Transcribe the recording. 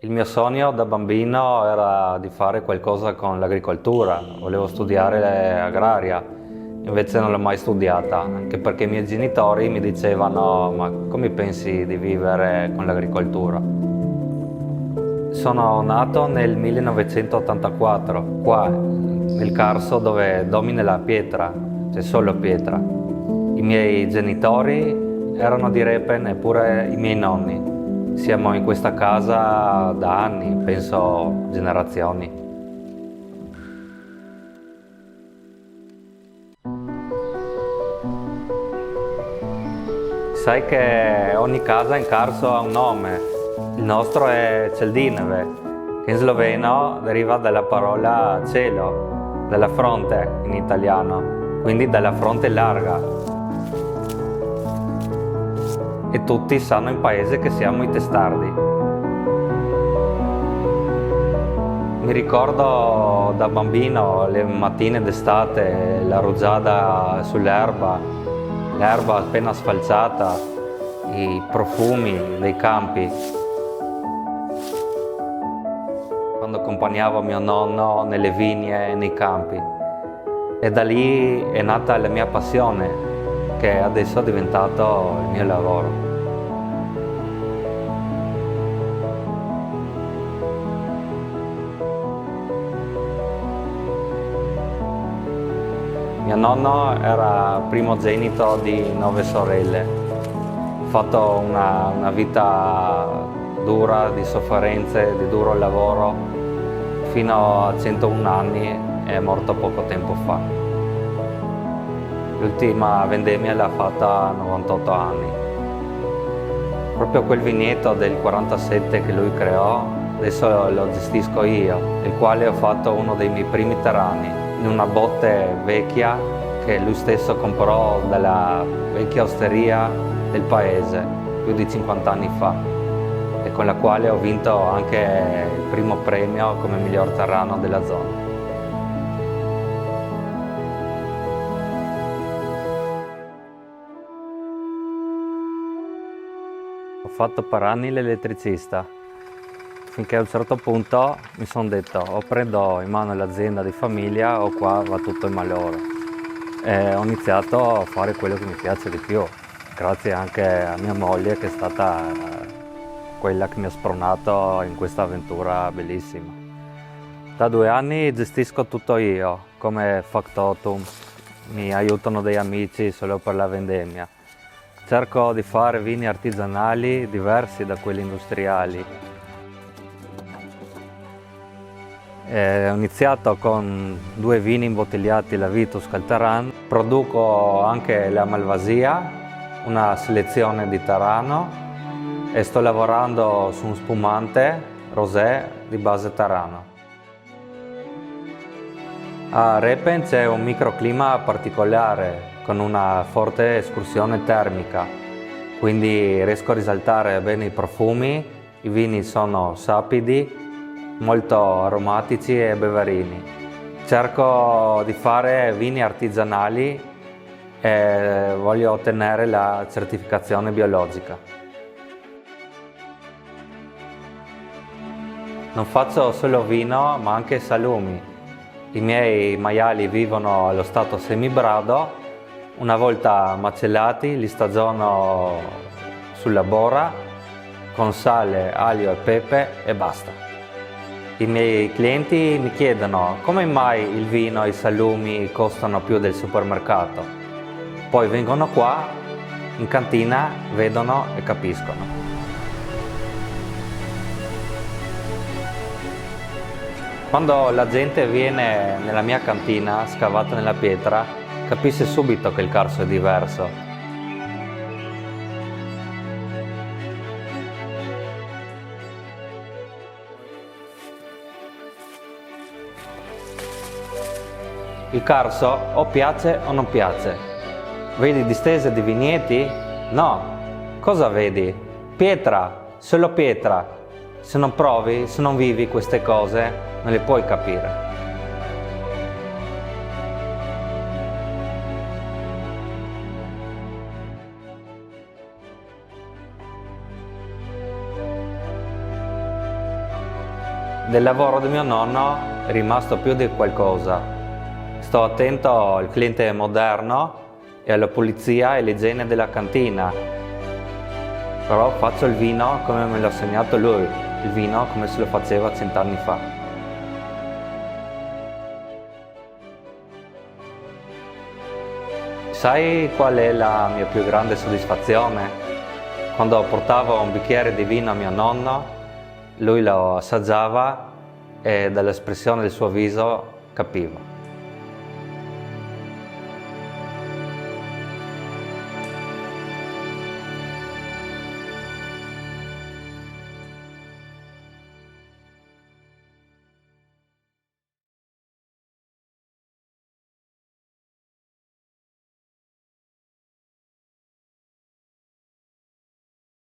Il mio sogno da bambino era di fare qualcosa con l'agricoltura, volevo studiare agraria, invece non l'ho mai studiata, anche perché i miei genitori mi dicevano: ma come pensi di vivere con l'agricoltura? Sono nato nel 1984, qua nel Carso dove domina la pietra, c'è solo pietra. I miei genitori erano di Repen e pure i miei nonni. Siamo in questa casa da anni, penso generazioni. Sai che ogni casa in Carso ha un nome. Il nostro è Celdineve, che in sloveno deriva dalla parola cielo, dalla fronte in italiano, quindi dalla fronte larga. E tutti sanno in paese che siamo i testardi. Mi ricordo da bambino le mattine d'estate, la rugiada sull'erba, l'erba appena sfalciata, i profumi dei campi. Quando accompagnavo mio nonno nelle vigne e nei campi. E da lì è nata la mia passione, che adesso è diventato il mio lavoro. Mio nonno era primogenito di 9 sorelle, ha fatto una vita dura, di sofferenze, di duro lavoro, fino a 101 anni e è morto poco tempo fa. L'ultima vendemmia l'ha fatta a 98 anni. Proprio quel vigneto del 47 che lui creò, adesso lo gestisco io, il quale ho fatto uno dei miei primi terrani, in una botte vecchia che lui stesso comprò dalla vecchia osteria del paese più di 50 anni fa e con la quale ho vinto anche il primo premio come miglior terrano della zona. Ho fatto per anni l'elettricista, finché a un certo punto mi sono detto: o prendo in mano l'azienda di famiglia o qua va tutto in malora. E ho iniziato a fare quello che mi piace di più, grazie anche a mia moglie che è stata quella che mi ha spronato in questa avventura bellissima. Da 2 anni gestisco tutto io, come factotum, mi aiutano dei amici solo per la vendemmia. Cerco di fare vini artigianali diversi da quelli industriali. Ho iniziato con 2 vini imbottigliati, la Vitus Calteran. Produco anche la Malvasia, una selezione di Tarano, e sto lavorando su un spumante rosé di base Tarano. A Repen c'è un microclima particolare, con una forte escursione termica, quindi riesco a risaltare bene i profumi, i vini sono sapidi, molto aromatici e beverini. Cerco di fare vini artigianali e voglio ottenere la certificazione biologica. Non faccio solo vino, ma anche salumi. I miei maiali vivono allo stato semibrado. Una volta macellati li stagiono sulla bora con sale, aglio e pepe e basta. I miei clienti mi chiedono come mai il vino e i salumi costano più del supermercato. Poi vengono qua, in cantina, vedono e capiscono. Quando la gente viene nella mia cantina, scavata nella pietra, capisce subito che il Carso è diverso. Il Carso o piace o non piace. Vedi distese di vigneti? No. Cosa vedi? Pietra, solo pietra. Se non provi, se non vivi queste cose, non le puoi capire. Del lavoro di mio nonno è rimasto più di qualcosa. Sto attento al cliente moderno e alla pulizia e all'igiene della cantina. Però faccio il vino come me l'ha segnato lui, il vino come se lo faceva 100 anni fa. Sai qual è la mia più grande soddisfazione? Quando portavo un bicchiere di vino a mio nonno, lui lo assaggiava e dall'espressione del suo viso capivo.